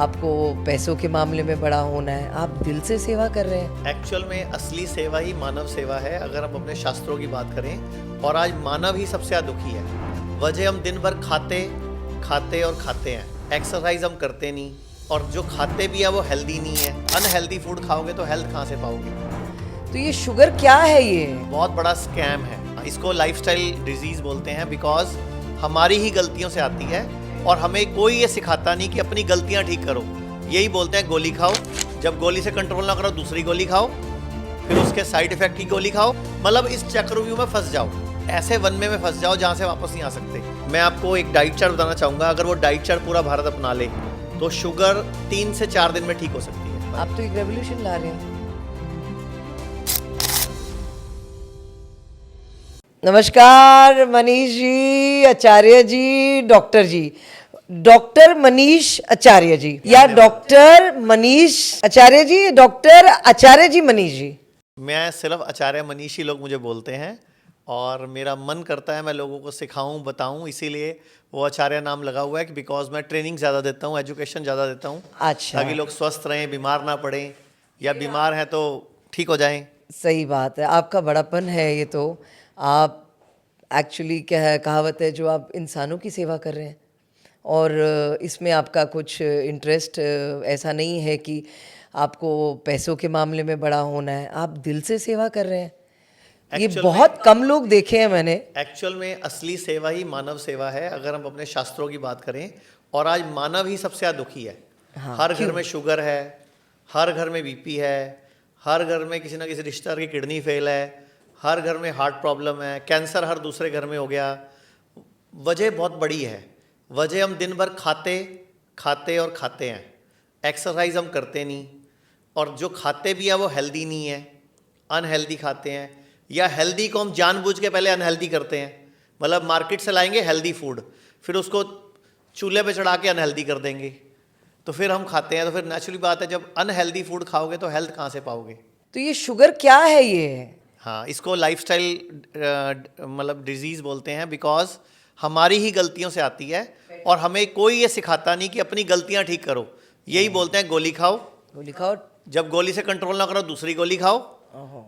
आपको पैसों के मामले में बड़ा होना है, आप दिल से सेवा कर रहे हैं। एक्चुअल में असली सेवा ही मानव सेवा है अगर हम अपने शास्त्रों की बात करें। और आज मानव ही सबसे ज़्यादा दुखी है। वजह हम दिन भर खाते और खाते हैं, एक्सरसाइज हम करते नहीं, और जो खाते भी है वो हेल्दी नहीं है। अनहेल्दी फूड खाओगे तो हेल्थ कहाँ से पाओगे। तो ये शुगर क्या है? ये बहुत बड़ा स्कैम है। इसको लाइफस्टाइल डिजीज़ बोलते हैं, बिकॉज हमारी ही गलतियों से आती है और हमें कोई ये सिखाता नहीं कि अपनी गलतियां ठीक करो। यही बोलते हैं गोली खाओ, जब गोली से कंट्रोल ना करो दूसरी गोली खाओ, फिर उसके साइड इफेक्ट की गोली खाओ। मतलब इस चक्रव्यूह में फंस जाओ, ऐसे वनमे में फंस जाओ जहाँ से वापस नहीं आ सकते। मैं आपको एक डाइट चार्ट बताना चाहूँगा। अगर वो डाइट चार्ट पूरा भारत अपना ले तो शुगर 3 से 4 दिन में ठीक हो सकती है। आप तो एक रेवोल्यूशन ला रहे हैं। नमस्कार मनीष जी, आचार्य जी, डॉक्टर जी, डॉक्टर मनीष आचार्य जी या डॉक्टर मनीष आचार्य जी, डॉक्टर आचार्य जी मनीष जी। मैं सिर्फ आचार्य मनीष ही लोग मुझे बोलते हैं और मेरा मन करता है मैं लोगों को सिखाऊं, बताऊं, इसीलिए वो आचार्य नाम लगा हुआ है कि बिकॉज मैं ट्रेनिंग ज़्यादा देता हूं, एजुकेशन ज़्यादा देता हूं। अच्छा, ताकि लोग स्वस्थ रहें, बीमार ना पड़ें, या बीमार हैं तो ठीक हो जाएं। सही बात है, आपका बड़ापन है ये। तो आप एक्चुअली क्या है, कहावत है, जो आप इंसानों की सेवा कर रहे हैं और इसमें आपका कुछ इंटरेस्ट ऐसा नहीं है कि आपको पैसों के मामले में बड़ा होना है, आप दिल से सेवा कर रहे हैं। ये बहुत कम लोग देखे हैं मैंने। एक्चुअल में असली सेवा ही मानव सेवा है अगर हम अपने शास्त्रों की बात करें। और आज मानव ही सबसे ज़्यादा दुखी है। हाँ, हर घर में शुगर है, हर घर में बीपी है, हर घर में किसी ना किसी रिश्तेदार की किडनी फेल है, हर घर में हार्ट प्रॉब्लम है, कैंसर हर दूसरे घर में हो गया। वजह बहुत बड़ी है। वजह हम दिन भर खाते और खाते हैं, एक्सरसाइज हम करते नहीं, और जो खाते भी है वो हेल्दी नहीं है, अनहेल्दी खाते हैं, या हेल्दी को हम जानबूझ के पहले अनहेल्दी करते हैं। मतलब मार्केट से लाएंगे हेल्दी फूड, फिर उसको चूल्हे पे चढ़ा के अनहेल्दी कर देंगे, तो फिर हम खाते हैं। तो फिर नेचुरली बात है, जब अनहेल्दी फूड खाओगे तो हेल्थ कहाँ से पाओगे। तो ये शुगर क्या है? ये हाँ, इसको लाइफस्टाइल मतलब डिजीज़ बोलते हैं, बिकॉज हमारी ही गलतियों से आती है और हमें कोई ये सिखाता नहीं कि अपनी गलतियां ठीक करो। यही बोलते हैं गोली खाओ, जब गोली से कंट्रोल ना करो दूसरी गोली खाओ,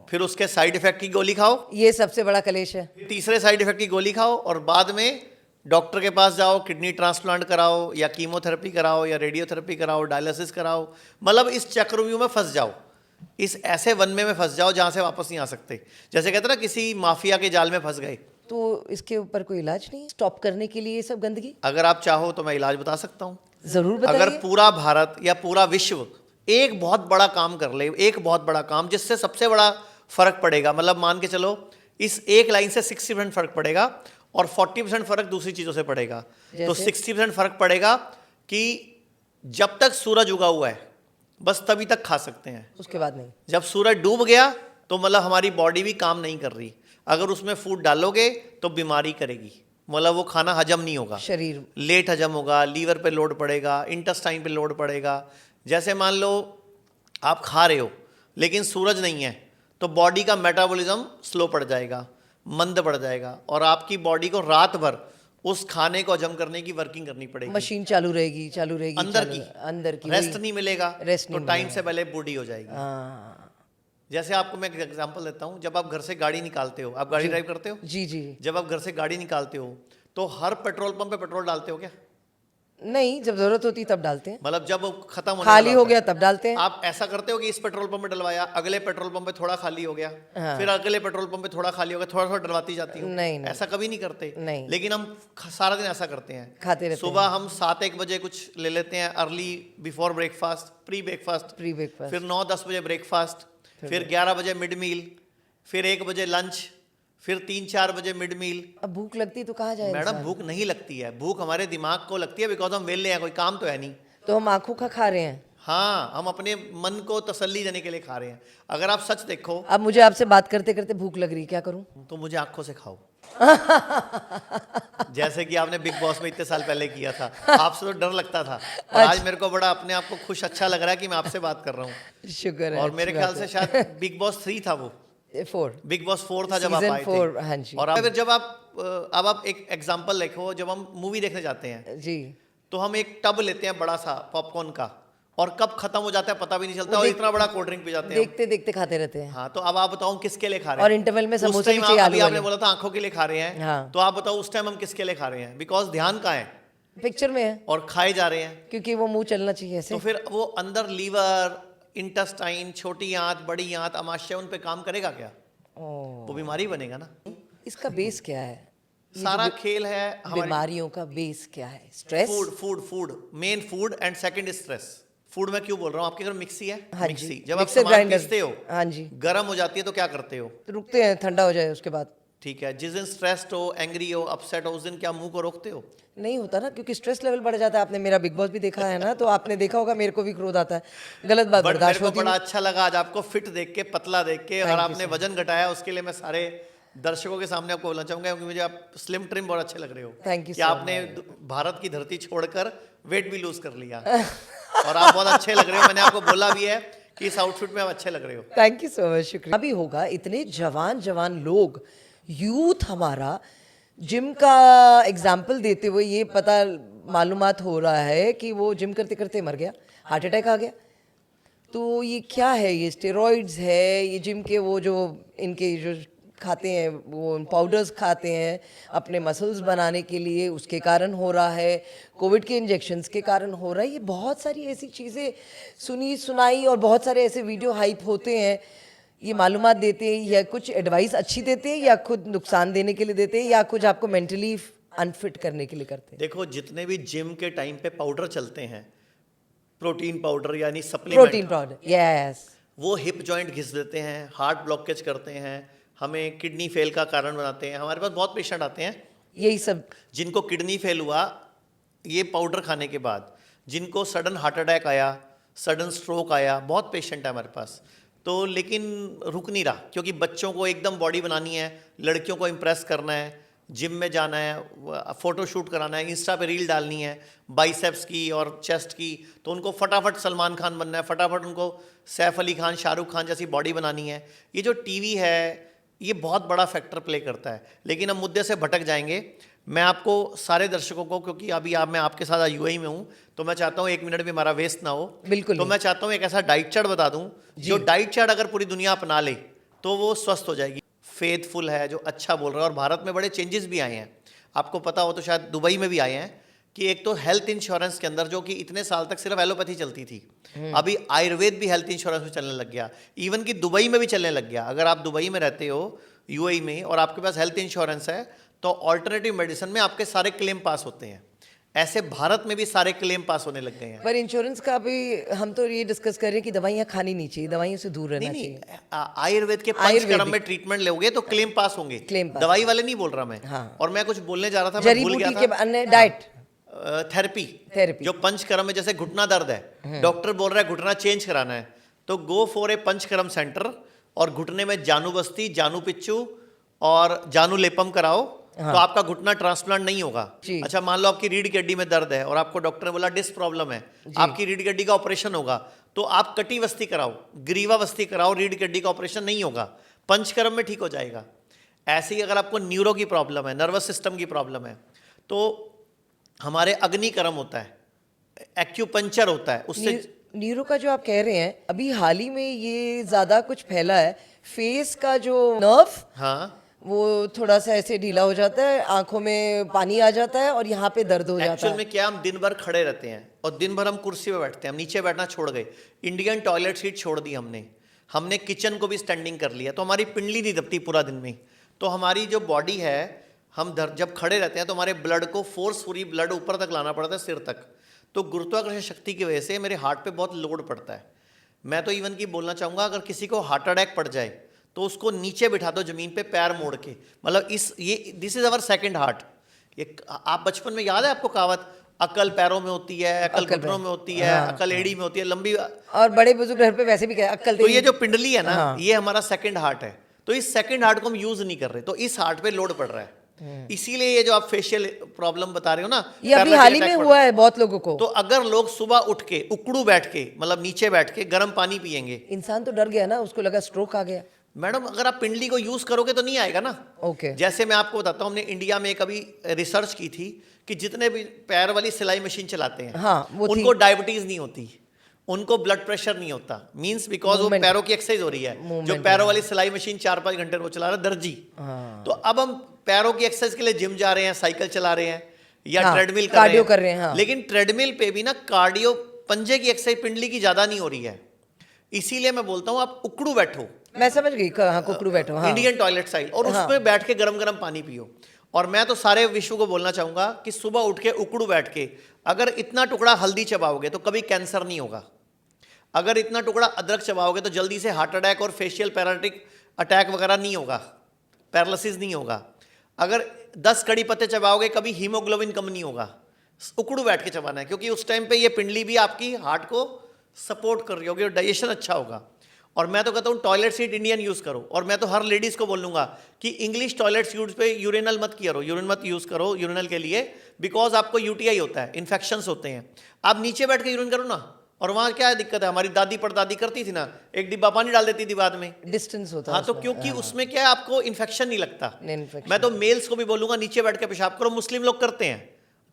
फिर उसके साइड इफेक्ट की गोली खाओ, ये सबसे बड़ा कलेश है। तीसरे साइड इफेक्ट की गोली खाओ, और बाद में डॉक्टर के पास जाओ, किडनी ट्रांसप्लांट कराओ, या कीमोथेरेपी कराओ, या रेडियोथेरेपी कराओ, डायलिसिस कराओ। मतलब इस चक्रव्यूह में फंस जाओ, इस ऐसे वनमे में फंस जाओ जहाँ से वापस नहीं आ सकते। जैसे कहते हैं ना, किसी माफिया के जाल में फंस गए। तो इसके ऊपर कोई इलाज नहीं है स्टॉप करने के लिए ये सब गंदगी? अगर आप चाहो तो मैं इलाज बता सकता हूँ। जरूर बताइए। अगर पूरा भारत या पूरा विश्व एक बहुत बड़ा काम कर ले, एक बहुत बड़ा काम जिससे सबसे बड़ा फर्क पड़ेगा, मतलब मान के चलो इस एक लाइन से 60% फर्क पड़ेगा और 40% फर्क दूसरी चीज़ों से पड़ेगा। तो 60% फर्क पड़ेगा कि जब तक सूरज उगा हुआ है बस तभी तक खा सकते हैं, उसके बाद नहीं। जब सूरज डूब गया तो मतलब हमारी बॉडी भी काम नहीं कर रही। अगर उसमें फूड डालोगे तो बीमारी करेगी, मतलब वो खाना हजम नहीं होगा, शरीर लेट हजम होगा, लीवर पे लोड पड़ेगा, इंटेस्टाइन पे लोड पड़ेगा। जैसे मान लो आप खा रहे हो लेकिन सूरज नहीं है तो बॉडी का मेटाबॉलिज्म स्लो पड़ जाएगा, मंद पड़ जाएगा, और आपकी बॉडी को रात भर उस खाने को हजम करने की वर्किंग करनी पड़ेगी। मशीन चालू रहेगी अंदर की रेस्ट नहीं मिलेगा, रेस्ट तो टाइम से पहले बूढ़ी हो जाएगी। हाँ। जैसे आपको मैं एक एग्जांपल देता हूँ। जब आप घर से गाड़ी निकालते हो, आप गाड़ी ड्राइव करते हो? जी जी। जब आप घर से गाड़ी निकालते हो तो हर पेट्रोल पंप पे पेट्रोल डालते हो क्या? नहीं, जब जरूरत होती तब डालते हैं। मतलब जब खत्म होने खाली वाला हो होता गया है, तब डालते हैं। आप ऐसा करते हो कि इस पेट्रोल पंप में डलवाया, अगले पेट्रोल पंप पे थोड़ा खाली हो गया, हाँ। फिर अगले पेट्रोल पंप पे थोड़ा खाली हो गया, थोड़ा थोड़ा डलवाती जाती हूँ? नहीं, ऐसा कभी नहीं करते। नहीं। लेकिन हम सारा दिन ऐसा करते हैं, खाते रहते सुबह हम 7-1 बजे कुछ ले लेते हैं, early before breakfast, pre breakfast, फिर 9-10 बजे ब्रेकफास्ट, फिर 11 बजे मिड मील, फिर 1 बजे लंच, फिर 3-4 बजे मिड मील। अब भूख लगती तो कहाँ जाए मैडम इंसान? भूख नहीं लगती है, भूख हमारे दिमाग को लगती है, बिकॉज हम वेले हैं, कोई काम तो है नहीं। तो हम आंखों का खा रहे हैं। हाँ, हम अपने मन को तसल्ली देने के लिए खा रहे हैं। अगर आप सच देखो, अब मुझे आपसे बात करते करते भूख लग रही, क्या करूं? तो मुझे आंखों से खाओ। जैसे कि आपने बिग बॉस में इतने साल पहले किया था, आपसे तो डर लगता था, और आज मेरे को बड़ा अपने आप को खुश अच्छा लग रहा है कि मैं आपसे बात कर रहा हूँ। शुक्र है। और मेरे ख्याल से शायद बिग बॉस 3 था वो, 4 बिग बॉस 4 था जब आप आए थे। हाँ जी। और फिर जब आप एक एग्जाम्पल देखो, जब हम मूवी देखने जाते हैं जी। तो हम एक टब लेते हैं बड़ा सा पॉपकॉर्न का, और कब खत्म हो जाता है पता भी नहीं चलता, और इतना बड़ा कोल्ड ड्रिंक पी जाते हैं। देखते देखते खाते रहते हैं। हाँ, तो अब आप बताओ किसके लिए खा रहे हैं? और इंटरवल में उस समोसे भी time चाहिए, अभी आलू आपने वाले। बोला था आंखों के लिए खा रहे हैं, हाँ। तो आप बताओ उस टाइम हम किसके लिए खा रहे हैं? बिकॉज ध्यान कहाँ है पिक्चर में है, और खाए जा रहे हैं। क्योंकि वो मुंह चलना चाहिए ऐसे। तो फिर वो अंदर लीवर, इंटेस्टाइन, छोटी आंत, बड़ी आंत, आमाशय उन पे काम करेगा क्या? ओह, वो बीमारी बनेगा ना। इसका बेस क्या है? सारा खेल है हमारी बीमारियों का बेस क्या है? Stress. Food main food and second stress. Food में क्यों बोल रहा हूँ, आपके घर मिक्सी है? हाँ जी, मिक्सी जब आप मिक्सर सामान ग्राइंडर। पीसते हो, हाँ जी, गर्म हो जाती है तो क्या करते हो? तो रुकते हैं, ठंडा हो जाए उसके बाद। ठीक है, जिस दिन स्ट्रेस्ड हो, एंग्री हो, अपसेट हो, उस दिन क्या मुंह को रोकते हो? नहीं होता ना, क्योंकि स्ट्रेस लेवल बढ़ जाता है। आपने मेरा बिग बॉस भी देखा है ना, तो आपने देखा होगा मेरे को भी क्रोध आता है, गलत बात बट मेरे बर्दाश्त को होती बड़ा नहीं। अच्छा लगा आज आपको फिट देख के, पतला देख के, और Thank you आपने so वजन घटाया, उसके लिए मैं सारे दर्शकों के सामने आपको बोलना चाहूंगा, क्योंकि मुझे आप स्लिम ट्रिम बहुत अच्छे लग रहे हो। Thank you कि so आपने भारत की धरती छोड़कर वेट भी लूज कर लिया और आप बहुत अच्छे लग रहे हो। मैंने आपको बोला भी है कि इस आउटफिट में आप अच्छे लग रहे हो। थैंक यू सो मच, शुक्रिया। अभी होगा, इतने जवान जवान लोग, यूथ हमारा जिम का एग्जाम्पल देते हुए ये पता मालूमात हो रहा है कि वो जिम करते करते मर गया, हार्ट अटैक आ गया। तो ये क्या है? ये स्टेरॉइड्स है, ये जिम के वो जो इनके जो खाते हैं, वो पाउडर्स खाते हैं अपने मसल्स बनाने के लिए, उसके कारण हो रहा है। कोविड के इंजेक्शंस के कारण हो रहा है। ये बहुत सारी ऐसी चीज़ें सुनी सुनाई, और बहुत सारे ऐसे वीडियो हाइप होते हैं, ये मालूमात देते हैं, या कुछ एडवाइस अच्छी देते हैं, या खुद नुकसान देने के लिए देते हैं, या कुछ आपको मेंटली अनफिट करने के लिए करते हैं। देखो, जितने भी जिम के टाइम पे पाउडर चलते हैं, प्रोटीन पाउडर यानी प्रोटीन सप्लीमेंट, पाउडर, यस। वो हिप जॉइंट घिस देते हैं, हार्ट ब्लॉकेज करते हैं, हमें किडनी फेल का कारण बनाते हैं। हमारे पास बहुत पेशेंट आते हैं यही सब। जिनको किडनी फेल हुआ ये पाउडर खाने के बाद, जिनको सडन हार्ट अटैक आया, सडन स्ट्रोक आया, बहुत पेशेंट है हमारे पास। तो लेकिन रुक नहीं रहा, क्योंकि बच्चों को एकदम बॉडी बनानी है, लड़कियों को इम्प्रेस करना है, जिम में जाना है, फोटो शूट कराना है, इंस्टा पे रील डालनी है बाइसेप्स की और चेस्ट की, तो उनको फटाफट सलमान खान बनना है, फटाफट उनको सैफ अली खान, शाहरुख खान जैसी बॉडी बनानी है। ये जो टीवी है ये बहुत बड़ा फैक्टर प्ले करता है। लेकिन हम मुद्दे से भटक जाएंगे। मैं आपको सारे दर्शकों को, क्योंकि अभी मैं आपके साथ यूएई में हूँ, तो मैं चाहता हूँ 1 मिनट भी हमारा वेस्ट ना हो। बिल्कुल तो मैं चाहता हूँ एक ऐसा डाइट चार्ट बता दूँ, जो डाइट चार्ट अगर पूरी दुनिया अपना ले तो वो स्वस्थ हो जाएगी। फेथफुल है, जो अच्छा बोल रहा है, और भारत में बड़े चेंजेस भी आए हैं। आपको पता हो तो शायद दुबई में भी आए हैं कि एक तो हेल्थ इंश्योरेंस के अंदर, जो कि इतने साल तक सिर्फ एलोपैथी चलती थी, अभी आयुर्वेद भी हेल्थ इंश्योरेंस में चलने लग गया। इवन कि दुबई में भी चलने लग गया। अगर आप दुबई में रहते हो, यूएई में, और आपके पास हेल्थ इंश्योरेंस है, तो ऑल्टरनेटिव मेडिसिन में आपके सारे क्लेम पास होते हैं। ऐसे भारत में भी सारे क्लेम पास होने लग गए हैं। पर इंश्योरेंस का भी हम तो ये डिस्कस कर रहे हैं कि दवाइयाँ खानी नहीं चाहिए, दवाइयों से दूर रहना चाहिए। आयुर्वेद के पंचकर्म में ट्रीटमेंट लोगे तो क्लेम पास होंगे। क्लेम पास। दवाई वाले नहीं बोल रहा मैं। हाँ। और मैं कुछ बोलने जा रहा था, मैं जड़ी भूल गया बूटी था। के अन्य डाइट, थेरेपी जो पंचकर्म में, जैसे घुटना दर्द है, डॉक्टर बोल रहा है घुटना चेंज कराना है, तो go for a panchakarma centre, और घुटने में जानु बस्ती, जानु पिच्चू और जानु लेपम कराओ। तो आपका घुटना ट्रांसप्लांट नहीं होगा। अच्छा, मान लो आपकी रीढ़ की हड्डी में दर्द है और आपको डॉक्टर ने बोला डिस्क प्रॉब्लम है, आपकी रीढ़ की हड्डी का ऑपरेशन होगा, तो आप कटी वस्ती कराओ, ग्रीवा वस्ती कराओ, रीढ़ की हड्डी का ऑपरेशन नहीं होगा, पंचकर्म में ठीक हो जाएगा। ऐसे ही अगर आपको न्यूरो की प्रॉब्लम है, नर्वस सिस्टम की प्रॉब्लम है, तो हमारे अग्निकर्म होता है, एक्यूपंचर होता है, उससे न्यूरो का जो आप कह रहे हैं, अभी हाल ही में ये ज्यादा कुछ फैला है। फेस का जो नर्व, हाँ, वो थोड़ा सा ऐसे ढीला हो जाता है, आंखों में पानी आ जाता है, और यहाँ पे दर्द हो जाता एक्चुअल है। में क्या, हम दिन भर खड़े रहते हैं और दिन भर हम कुर्सी पे बैठते हैं, हम नीचे बैठना छोड़ गए, इंडियन टॉयलेट सीट छोड़ दी हमने किचन को भी स्टैंडिंग कर लिया, तो हमारी पिंडली नहीं दबती पूरा दिन में। तो हमारी जो बॉडी है, हम जब खड़े रहते हैं तो हमारे ब्लड को फोर्सफुली ब्लड ऊपर तक लाना पड़ता है, सिर तक। तो गुरुत्वाकर्षण शक्ति की वजह से मेरे हार्ट पे बहुत लोड पड़ता है। मैं तो इवन की बोलना चाहूँगा, अगर किसी को हार्ट अटैक पड़ जाए तो उसको नीचे बिठा दो जमीन पे, पैर मोड़ के, मतलब this is our second heart. ये आप बचपन में याद है आपको कहावत, अकल पैरों में होती है, अकल घुटनों में होती है, अकल एड़ी में होती है, लंबी। और बड़े बुजुर्ग घर पे वैसे भी कहते हैं, अक्कल तो ये जो पिंडली है ना, ये हमारा सेकंड हार्ट है। तो इस सेकंड हार्ट को हम यूज नहीं कर रहे, तो इस हार्ट पे लोड पड़ रहा है। इसीलिए ये जो आप फेशियल प्रॉब्लम बता रहे हो ना, ये अभी हाल ही में हुआ है बहुत लोगों को। तो अगर लोग सुबह उठ के उकड़ू बैठ के, मतलब नीचे बैठ के गर्म पानी पिएंगे, इंसान तो डर गया ना, उसको लगा स्ट्रोक आ गया। मैडम अगर आप पिंडली को यूज करोगे तो नहीं आएगा ना। ओके। जैसे मैं आपको बताता हूँ, हमने इंडिया में कभी रिसर्च की थी कि जितने भी पैर वाली सिलाई मशीन चलाते हैं, हाँ, वो उनको डायबिटीज नहीं होती, उनको ब्लड प्रेशर नहीं होता, मींस बिकॉज वो Movement. पैरों की एक्सरसाइज हो रही है। जो Movement पैरों वाली सिलाई मशीन 4-5 घंटे वो चला रहा है दर्जी, हाँ। तो अब हम पैरों की एक्सरसाइज के लिए जिम जा रहे हैं, साइकिल चला रहे हैं या हाँ, ट्रेडमिल कार्डियो कर रहे हैं, हाँ। लेकिन ट्रेडमिल पे भी ना कार्डियो, पंजे की एक्सरसाइज पिंडली की ज्यादा नहीं हो रही है। इसीलिए मैं बोलता हूँ आप उकड़ू बैठो, मैं समझ गई, हाँ, कुकड़ू बैठो, हाँ। इंडियन टॉयलेट स्टाइल, और हाँ। उसमें बैठ के गरम गरम पानी पियो। और मैं तो सारे विश्व को बोलना चाहूंगा कि सुबह उठ के उकड़ू बैठ के अगर इतना टुकड़ा हल्दी चबाओगे तो कभी कैंसर नहीं होगा। अगर इतना टुकड़ा अदरक चबाओगे तो जल्दी से हार्ट अटैक और फेशियल पैरालिटिक अटैक वगैरह नहीं होगा, पैरालिसिस नहीं होगा। अगर 10 कड़ी पत्ते चबाओगे कभी हीमोग्लोबिन कम नहीं होगा। उकड़ू बैठ के चबाना है, क्योंकि उस टाइम पे ये पिंडली भी आपकी हार्ट को सपोर्ट कर रही होगी और डाइजेशन अच्छा होगा। और मैं तो कहता हूँ टॉयलेट सीट इंडियन यूज़ करो। और मैं तो हर लेडीज़ को बोलूँगा कि इंग्लिश टॉयलेट सीट्स पे यूरिनल मत किया करो, यूरिन मत यूज़ करो यूरिनल के लिए, बिकॉज आपको यूटीआई होता है, इन्फेक्शंस होते हैं। आप नीचे बैठ के यूरिन करो ना, और वहाँ क्या दिक्कत है, हमारी दादी परदादी करती थी ना, एक डिब्बा पानी डाल देती थी बाद में, डिस्टेंस होता हाँ, है तो उसमें, क्योंकि हाँ। उसमें क्या है आपको इन्फेक्शन नहीं लगता। Infection। मैं तो मेल्स को भी बोलूँगा नीचे बैठ के पेशाब करो, मुस्लिम लोग करते हैं,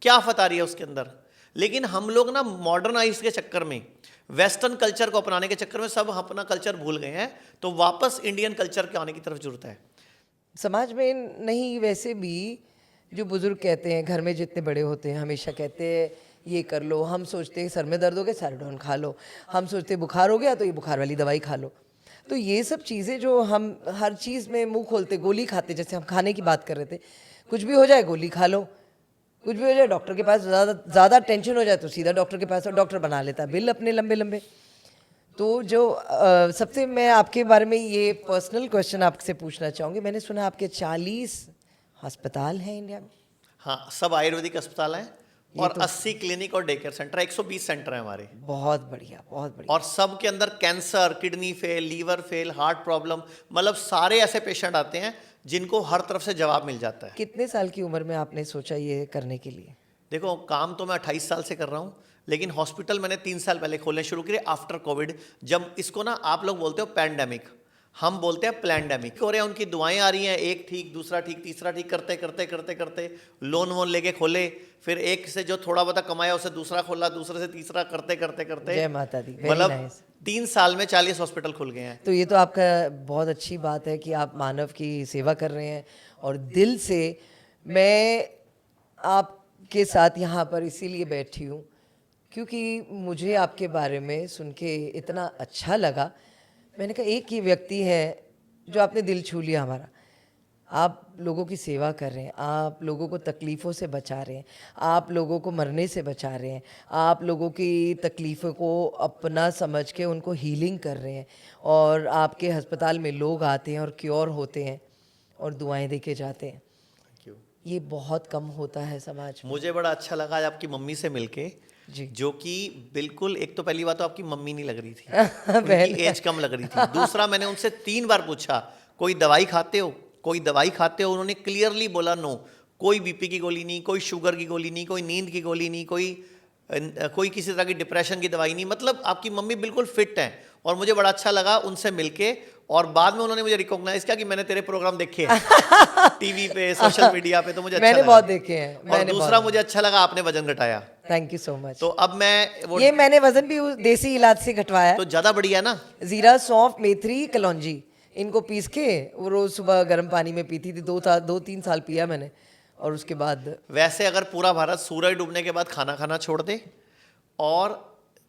क्या आफत आ रही है उसके अंदर। लेकिन हम लोग ना मॉडर्नाइज के चक्कर में, वेस्टर्न कल्चर को अपनाने के चक्कर में सब अपना कल्चर भूल गए हैं, तो वापस इंडियन कल्चर के आने की तरफ जरूरत है। समाज में नहीं, वैसे भी जो बुजुर्ग कहते हैं, घर में जितने बड़े होते हैं हमेशा कहते हैं ये कर लो, हम सोचते हैं सर में दर्द हो गया सैराडोन खा लो, हम सोचते हैं बुखार हो गया तो ये बुखार वाली दवाई खा लो। तो ये सब चीज़ें जो हम हर चीज़ में मुंह खोलते, गोली खाते, जैसे हम खाने की बात कर रहे थे, कुछ भी हो जाए गोली खा लो, कुछ भी हो जाए डॉक्टर के पास, ज़्यादा टेंशन हो जाए तो सीधा डॉक्टर के पास, और डॉक्टर बना लेता है बिल अपने लंबे लंबे। तो जो सबसे मैं आपके बारे में ये पर्सनल क्वेश्चन आपसे पूछना चाहूँगी, मैंने सुना आपके 40 अस्पताल हैं इंडिया में। हाँ, सब आयुर्वेदिक अस्पताल हैं और 80 क्लिनिक और डे केयर सेंटर, 120 सेंटर हैं हमारे। बहुत बढ़िया, बहुत बढ़िया। और सब के अंदर cancer, kidney fail, liver fail, heart problem, मतलब सारे ऐसे पेशेंट आते हैं जिनको हर तरफ से जवाब मिल जाता है। कितने साल की उम्र में आपने सोचा ये करने के लिए? देखो, काम तो मैं 28 साल से कर रहा हूँ, लेकिन हॉस्पिटल मैंने 3 साल पहले खोलने शुरू किए आफ्टर कोविड। जब इसको ना आप लोग बोलते हो पैंडेमिक, हम बोलते हैं प्लैंडेमिक हो रहे हैं। उनकी दुआएं आ रही हैं, एक ठीक, दूसरा ठीक, तीसरा ठीक, करते करते करते करते लोन वोन लेके खोले, फिर एक से जो थोड़ा बहुत कमाया उसे दूसरा खोला, दूसरे से तीसरा, करते करते करते जय माता दी, very मतलब nice। 3 साल में 40 हॉस्पिटल खुल गए हैं। तो ये तो आपका बहुत अच्छी बात है कि आप मानव की सेवा कर रहे हैं, और दिल से मैं आपके साथ यहाँ पर इसीलिए बैठी हूँ क्योंकि मुझे आपके बारे में सुन के इतना अच्छा लगा। मैंने कहा एक ही व्यक्ति है जो आपने दिल छू लिया हमारा। आप लोगों की सेवा कर रहे हैं, आप लोगों को तकलीफ़ों से बचा रहे हैं, आप लोगों को मरने से बचा रहे हैं, आप लोगों की तकलीफ़ों को अपना समझ के उनको हीलिंग कर रहे हैं, और आपके अस्पताल में लोग आते हैं और क्योर होते हैं और दुआएं दे के जाते हैं। ये बहुत कम होता है समाज में। मुझे बड़ा अच्छा लगा आज आपकी मम्मी से मिलके जी। जो कि बिल्कुल, एक तो पहली बात तो आपकी मम्मी नहीं लग रही थी, उनकी एज कम लग रही थी। दूसरा, मैंने उनसे 3 बार पूछा कोई दवाई खाते हो, कोई दवाई खाते हो, उन्होंने क्लियरली बोला नो। कोई बीपी की गोली नहीं, कोई शुगर की गोली नहीं, कोई नींद की गोली नहीं, कोई किसी तरह की डिप्रेशन की दवाई नहीं। मतलब आपकी मम्मी बिल्कुल फिट हैं, और मुझे बड़ा अच्छा लगा उनसे मिलके। और बाद में उन्होंने मुझे रिकॉग्नाइज किया कि मैंने तेरे प्रोग्राम देखे हैं टीवी पे, सोशल मीडिया पे, तो मुझे अच्छा मैंने लगा। बहुत देखे हैं। और मैंने दूसरा मुझे अच्छा लगा आपने वजन घटाया। Thank you so much. तो अब मैं वो ये मैंने वजन भी उस देसी इलाज से घटवाया। तो ज्यादा बढ़िया ना। जीरा, सौंफ, मेथी, कलौंजी, इनको पीस के वो रोज सुबह गर्म पानी में पीती थी। 2-3 साल पिया मैंने, और उसके बाद वैसे अगर पूरा भारत सूरज डूबने के बाद खाना खाना छोड़ दे, और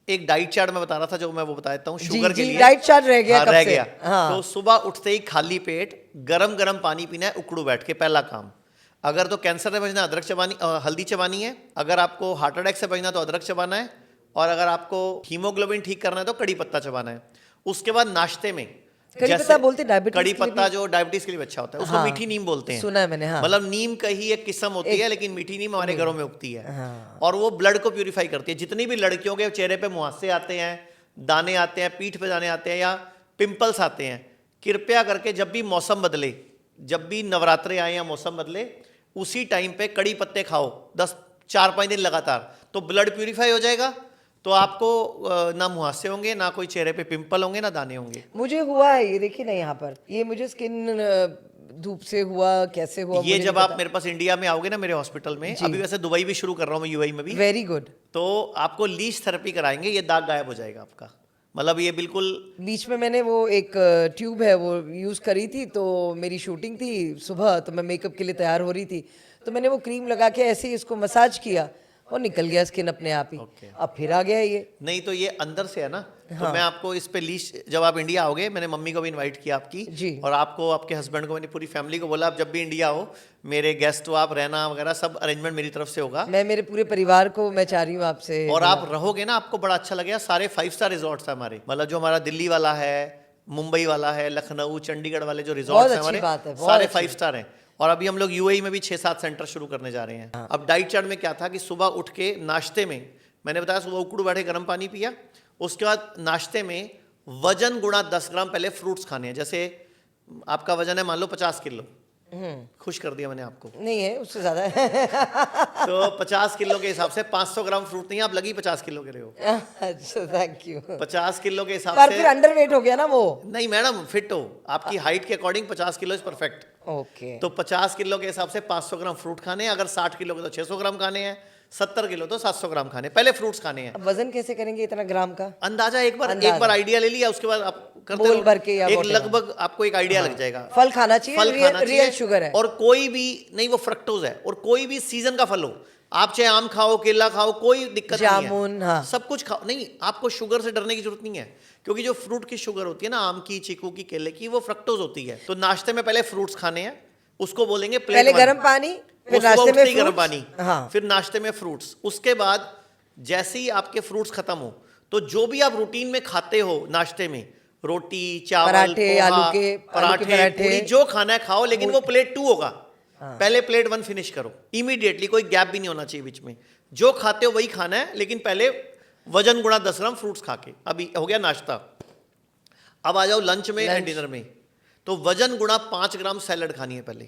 एक डाइट चार्ट मैं बता रहा था जो मैं वो बता देता हूँ शुगर के लिए। डाइट चार्ट रह गया, हाँ, कब रह से? गया। हाँ। तो सुबह उठते ही खाली पेट गरम गरम पानी पीना है, उकड़ू बैठ के, पहला काम। अगर तो कैंसर से बचना, अदरक चबानी, हल्दी चबानी है। अगर आपको हार्ट अटैक से बचना तो अदरक चबाना है। और अगर आपको हीमोग्लोबिन ठीक करना है तो कड़ी पत्ता चबाना है। उसके बाद नाश्ते में कड़ी पत्ता बोलते हैं डायबिटीज कड़ी के लिए पत्ता भी? जो डायबिटीज के लिए अच्छा होता है, उसको हाँ, मीठी नीम बोलते हैं। सुना है मैंने, हाँ। मतलब नीम का ही एक किस्म होती है, लेकिन मीठी नीम हमारे घरों में उगती है। हाँ। और वो ब्लड को प्यूरिफाई करती है। जितनी भी लड़कियों के चेहरे पे मुहासे आते हैं, दाने आते हैं, पीठ पे दाने आते हैं, या पिंपल्स आते हैं, कृपया करके जब भी मौसम बदले, जब भी नवरात्रे आए या मौसम बदले, उसी टाइम पे कड़ी पत्ते खाओ 4-5 दिन लगातार, तो ब्लड प्यूरिफाई हो जाएगा। तो आपको ना मुहासे होंगे, ना कोई चेहरे पे पिंपल होंगे, ना दाने होंगे। मुझे हुआ है, ये देखिए ना यहाँ पर, ये मुझे स्किन धूप से हुआ, कैसे हुआ ये मुझे जब नहीं आप मेरे पास इंडिया में आओगे ना मेरे हॉस्पिटल में, अभी वैसे दुबई भी शुरू कर रहा हूँ मैं, यूएई में भी, पता। Very good. तो आपको लीच थेरेपी कराएंगे, ये दाग गायब हो जाएगा आपका। मतलब ये बिल्कुल बीच में मैंने वो एक ट्यूब है वो यूज़ करी थी, तो मेरी शूटिंग थी सुबह, तो मैं मेकअप के लिए तैयार हो रही थी, तो मैंने वो क्रीम लगा के ऐसे ही इसको मसाज किया और निकल गया स्किन अपने आप ही। अब फिर आ गया ये। नहीं, तो ये अंदर से है ना, तो मैं आपको इस पे लीच, जब आप इंडिया आओगे, मैंने मम्मी को भी इनवाइट किया आपकी जी। और आपको, आपके हस्बैंड को, मैंने पूरी फैमिली को बोला आप जब भी इंडिया हो मेरे गेस्ट हो, आप रहना वगैरह सब अरेंजमेंट मेरी तरफ से होगा। मैं मेरे पूरे परिवार को मैं चाह रही हूँ आपसे। और आप रहोगे ना, आपको बड़ा अच्छा लगेगा। सारे 5 स्टार रिजॉर्ट्स है हमारे, मतलब जो हमारा दिल्ली वाला है, मुंबई वाला है, लखनऊ, चंडीगढ़ वाले जो रिजॉर्ट्स हैं अच्छी बात है, हमारे, बहुत सारे अच्छी 5 स्टार हैं। और अभी हम लोग यूएई में भी 6-7 सेंटर शुरू करने जा रहे हैं। अब डाइट चार्ट में क्या था कि सुबह उठ के नाश्ते में, मैंने बताया सुबह उकड़ू बैठे गर्म पानी पिया, उसके बाद नाश्ते में वजन गुणा 10 ग्राम पहले फ्रूट्स खाने हैं। जैसे आपका वजन है मान लो 50 किलो, खुश कर दिया मैंने आपको, नहीं है उससे ज्यादा है। तो 50 किलो के हिसाब से 500 ग्राम फ्रूट नहीं, आप लगी 50 किलो के रहे हो। अच्छा, थैंक यू। 50 किलो के हिसाब पर से फिर अंडरवेट हो गया ना वो। नहीं मैडम, फिट हो, आपकी हाइट के according 50 kilo is perfect. Okay. तो 50 किलो के हिसाब से 500 ग्राम फ्रूट खाने हैं, अगर 60 किलो के तो 600 ग्राम खाने हैं, 70 किलो तो 700 ग्राम खाने, पहले फ्रूट्स खाने हैं। अब वजन कैसे करेंगे इतना ग्राम का? अंदाजा एक बार आइडिया ले लिया, उसके बाद आप करते बोल रहो। भर के या एक whatever। लगभग आपको एक आइडिया लग जाएगा। फल खाना चाहिए, फल खाना रियल चाहिए, शुगर है। और कोई भी नहीं, वो फ्रक्टोज है, और कोई भी सीजन का फल हो, आप चाहे आम खाओ, केला खाओ, कोई दिक्कत नहीं है, जामुन, हाँ। सब कुछ खाओ। नहीं, आपको शुगर से डरने की जरूरत नहीं है, क्योंकि जो फ्रूट की शुगर होती है ना, आम की, चीकू की, केले की, वो फ्रक्टोज होती है। तो नाश्ते में पहले फ्रूट्स खाने हैं, उसको बोलेंगे प्लेट पहले 1। गर्म पानी, फिर सुबह नाश्ते उठते में ही गर्म fruits। पानी, हाँ। फिर नाश्ते में फ्रूट्स। उसके बाद जैसे ही आपके फ्रूट्स खत्म हो, तो जो भी आप रूटीन में खाते हो नाश्ते में, रोटी, चावल, पराठे, पोहा, आलू के पराठे, पूरी, जो खाना है खाओ, लेकिन वो प्लेट 2 होगा। पहले प्लेट 1 फिनिश करो इमीडिएटली, कोई गैप भी नहीं होना चाहिए बीच में। जो खाते हो वही खाना है, लेकिन पहले वजन गुणा 10 ग्राम फ्रूट्स खा के। अभी हो गया नाश्ता, अब आ जाओ लंच में एंड डिनर में। तो वजन गुणा 5 ग्राम सैलड खानी है पहले।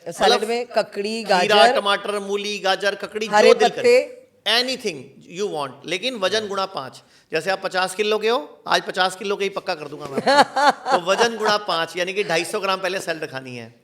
सैलेड में ककड़ी, खीरा, गाजर, टमाटर, मूली, गाजर, ककड़ी, हरे जो दिल पत्ते, करे, एनीथिंग यू वांट, लेकिन वजन गुणा 5। जैसे आप 50 किलो के हो, आज 50 किलो के ही पक्का कर दूंगा मैं आपको। तो वजन गुणा 5 यानी कि 250 ग्राम पहले सैलड खानी है।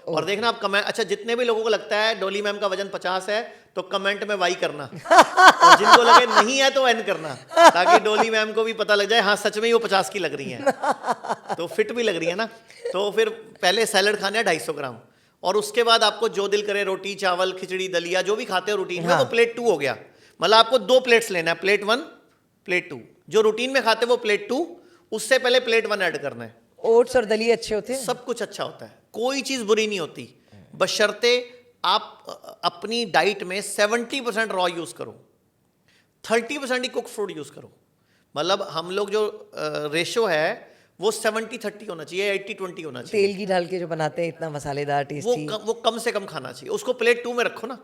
और देखना आप कमेंट, अच्छा जितने भी लोगों को लगता है डोली मैम का वजन 50 है, तो कमेंट में वाई करना, और जिनको लगे नहीं है तो एन करना, ताकि डोली मैम को भी पता लग जाए हाँ सच में ही वो 50 की लग रही हैं, तो फिट भी लग रही है ना। तो फिर पहले सैलड खाने हैं 250 ग्राम, और उसके बाद आपको जो दिल करे, रोटी, चावल, खिचड़ी, दलिया, जो भी खाते हो रूटीन में, वो प्लेट 2 हो गया। मतलब आपको 2 प्लेट्स लेना है, प्लेट 1, प्लेट 2। जो रूटीन में खाते हो वो प्लेट 2, उससे पहले प्लेट 1 ऐड करना है। ओट्स और दलिया अच्छे होते हैं। सब कुछ अच्छा होता है, कोई चीज बुरी नहीं होती, बशर्ते आप अपनी डाइट में 70% रॉ यूज करो, 30% ही कुक फूड यूज करो। मतलब हम लोग जो रेशो है वो 70-30 होना चाहिए, 80-20 होना चाहिए। तेल घी डाल के जो बनाते हैं इतना मसालेदार, टेस्टी। वो कम से कम खाना चाहिए, उसको प्लेट 2 में रखो ना।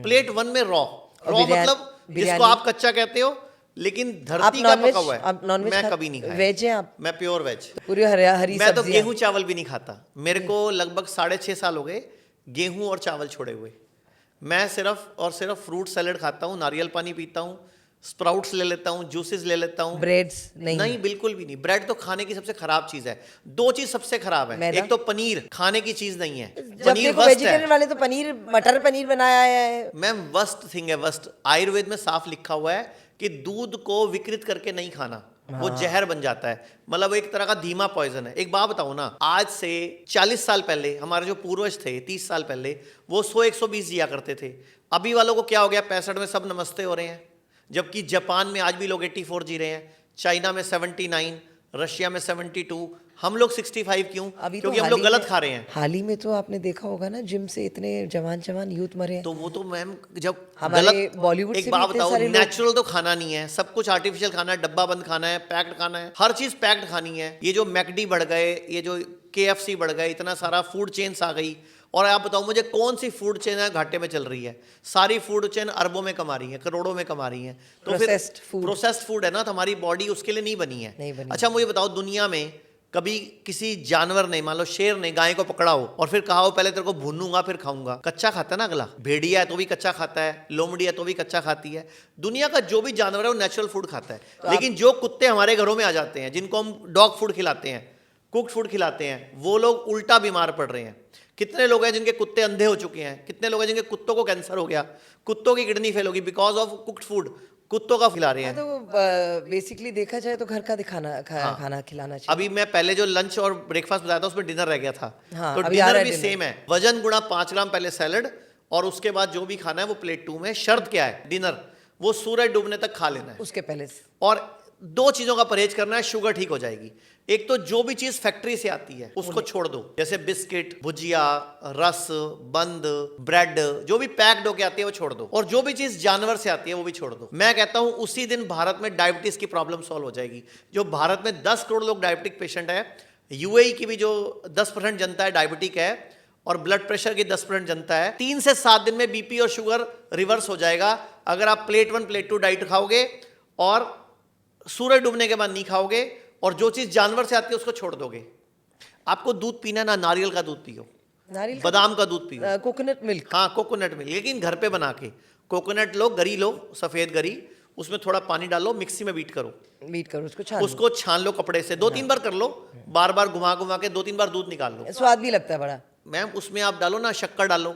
प्लेट 1 में रॉ मतलब जिसको आप कच्चा कहते हो, लेकिन धरती का पका हुआ है। मैं कभी नहीं खाया। वेज है आप? मैं प्योर वेज। पूरी हरी मैं तो सब्जियां। गेहूं चावल भी नहीं खाता। मेरे को लगभग 6.5 साल हो गए गेहूं और चावल छोड़े हुए। मैं सिर्फ और सिर्फ फ्रूट सैलेड खाता हूँ, नारियल पानी पीता हूँ, स्प्राउट्स ले लेता हूँ, जूसेस ले लेता हूँ। ब्रेड्स नहीं? नहीं, बिल्कुल भी नहीं। ब्रेड तो खाने की सबसे खराब चीज है। 2 चीज सबसे खराब है, मैदा? एक तो पनीर खाने की चीज नहीं है, जब पनीर देखो वर्स्ट वेजिटेरियन है। वाले तो पनीर, मटर पनीर बनाया है। मैम वर्स्ट थिंग है, वर्स्ट। आयुर्वेद में साफ लिखा हुआ है कि दूध को विकृत करके नहीं खाना, वो जहर बन जाता है। मतलब एक तरह का धीमा पॉइजन है। एक बात बताओ ना, आज से 40 साल पहले हमारे जो पूर्वज थे, 30 साल पहले, वो 100-120 जिया करते थे। अभी वालों को क्या हो गया, 65 में सब नमस्ते हो रहे हैं। जबकि जापान में आज भी लोग 84 जी रहे हैं, चाइना में 79, रशिया में 72, हम लोग 65 क्यों? अभी तो क्योंकि हम लोग गलत खा रहे हैं। हाल ही में तो आपने देखा होगा ना, जिम से इतने जवान यूथ मरे हैं। तो वो तो मैम जब हमारे गलत, बॉलीवुड एक से भी बात इतने बताओ, सारे लोग- नेचुरल तो खाना नहीं है, सब कुछ आर्टिफिशियल खाना है, डब्बा बंद खाना है, पैक्ड खाना है, हर चीज पैक्ड खानी है। ये जो मैकडी बढ़ गए, ये जो KFC बढ़ गए, इतना सारा फूड चेन्स आ गई। और आप बताओ मुझे कौन सी फूड चेन है घाटे में चल रही है? सारी फूड चेन अरबों में कमा रही है, करोड़ों में कमा रही है। तो Processed फिर food। प्रोसेस्ड फूड है ना, तो हमारी बॉडी उसके लिए नहीं बनी है। नहीं बनी। अच्छा मुझे बताओ, दुनिया में कभी किसी जानवर ने, मान लो शेर ने गाय को पकड़ा हो और फिर कहा हो पहले तेरे को भूनूंगा फिर खाऊंगा, कच्चा खाता है ना अगला? भेड़िया है तो भी कच्चा खाता है, लोमड़ी है तो भी कच्चा खाती है। दुनिया का जो भी जानवर है वो नेचुरल फूड खाता है। लेकिन जो कुत्ते हमारे घरों में आ जाते हैं, जिनको हम डॉग फूड खिलाते हैं, कुक्ड फूड खिलाते हैं, वो लोग उल्टा बीमार पड़ रहे हैं। कितने लोग हैं जिनके कुत्ते अंधे हो चुके हैं, कितने लोग हैं जिनके कुत्तों को कैंसर हो गया, कुत्तों की किडनी फेल होगी बिकॉज ऑफ कुक्ड फूड, कुत्तों का खिला रहे हैं। तो बेसिकली देखा जाए तो घर का खाना खिलाना चाहिए। अभी मैं पहले जो लंच और ब्रेकफास्ट बताया था उसमें डिनर रह गया था, हाँ, तो अभी आ रहा डिनर है भी dinner। सेम है, वजन गुणा 5 ग्राम पहले सैलड, और उसके बाद जो भी खाना है वो प्लेट 2 में। शर्त क्या है, डिनर वो सूरज डूबने तक खा लेना है, उसके पहले से। और 2 चीजों का परहेज करना है, शुगर ठीक हो जाएगी। एक तो जो भी चीज फैक्ट्री से आती है उसको छोड़ दो, जैसे बिस्किट, भुजिया, रस, बंद, ब्रेड, जो भी पैक्ड होके आती है वो छोड़ दो, और जो भी चीज जानवर से आती है वो भी छोड़ दो। मैं कहता हूं उसी दिन भारत में डायबिटीज की प्रॉब्लम सॉल्व हो जाएगी। जो भारत में 10 करोड़ लोग डायबिटिक पेशेंट है, यूएई की भी जो 10% जनता है डायबिटिक है, और ब्लड प्रेशर की 10% जनता है, 3 से 7 दिन में बीपी और शुगर रिवर्स हो जाएगा अगर आप प्लेट 1 प्लेट 2 डाइट खाओगे और सूरज डूबने के बाद नहीं खाओगे, और जो चीज जानवर से आती है उसको छोड़ दोगे। आपको दूध पीना ना, नारियल का दूध पियो, नारियल बादाम का दूध पियो, कोकोनट मिल्क। हाँ कोकोनट मिल्क, लेकिन घर पे बना के। कोकोनट लो, गरी लो, सफेद गरी, उसमें थोड़ा पानी डालो, मिक्सी में बीट करो, बीट करो, उसको छान लो कपड़े से, 2-3 बार कर लो, बार बार घुमा घुमा के 2-3 बार दूध निकाल लो। स्वाद भी लगता है बड़ा। मैम उसमें आप डालो ना, शक्कर डालो,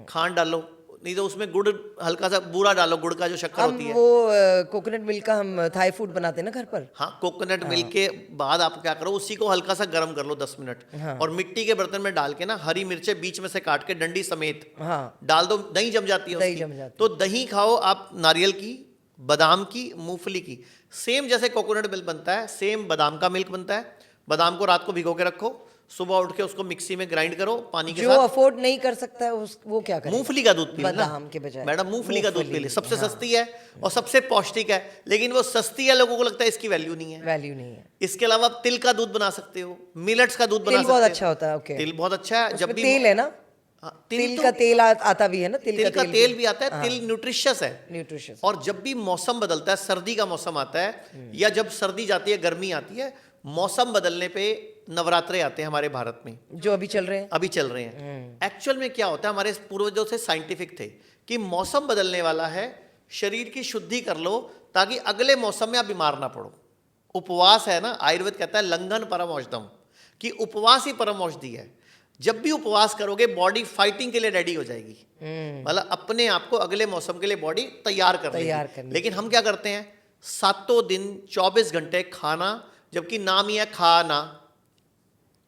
खांड डालो, नहीं तो उसमें गुड़ हल्का सा बूरा डालो, गुड़ का जो शक्कर हम होती है। वो कोकोनट मिल्क का हम थाई फूड बनाते हैं ना घर पर। हाँ, कोकोनट मिल्क के बाद आप क्या करो, उसी को हल्का सा गर्म कर लो 10 मिनट, और मिट्टी के बर्तन में डाल के ना हरी मिर्चें बीच में से काट के डंडी समेत डाल दो, दही जम जाती है उसकी। तो दही खाओ आप, नारियल की, बादाम की, मूंगफली की, सेम जैसे कोकोनट मिल्क बनता है सेम बादाम का मिल्क बनता है। बादाम को रात को भिगो के रखो, सुबह उठ के उसको मिक्सी में ग्राइंड करो पानी के साथ। जो अफोर्ड नहीं कर सकता है वो क्या करे? मूंगफली का दूध पी ले ना बादाम के बजाय। मैडम, मूंगफली का दूध पी ले, सबसे सस्ती है और सबसे पौष्टिक है, लेकिन वो सस्ती है, लोगों को लगता है इसकी वैल्यू नहीं है। वैल्यू नहीं है। इसके अलावा आप तिल का दूध बना सकते हो, मिलेट्स का दूध बना सकते हो। तिल बहुत अच्छा होता है। ओके, तिल बहुत अच्छा है। जब भी तेल है ना, तिल का तेल आता भी है ना, तिल का तेल भी आता है, तिल न्यूट्रिशियस है, न्यूट्रिशियस। और जब भी मौसम बदलता है, सर्दी का मौसम आता है या जब सर्दी जाती है गर्मी आती है, मौसम बदलने पे नवरात्रे आते हैं हमारे भारत में, जो अभी चल रहे हैं। अभी चल रहे हैं। एक्चुअल में क्या होता है, हमारे पूर्वजों से साइंटिफिक थे कि मौसम बदलने वाला है, शरीर की शुद्धि कर लो ताकि अगले मौसम में आप बीमार ना पड़ो। उपवास है ना, आयुर्वेद कहता है लंघन परम औषधम, कि उपवास ही परम औषधि है। जब भी उपवास करोगे बॉडी फाइटिंग के लिए रेडी हो जाएगी, मतलब अपने आप को अगले मौसम के लिए बॉडी तैयार कर लेगी। लेकिन हम क्या करते हैं, 7 दिन 24 घंटे खाना, जबकि नाम ही है खाना,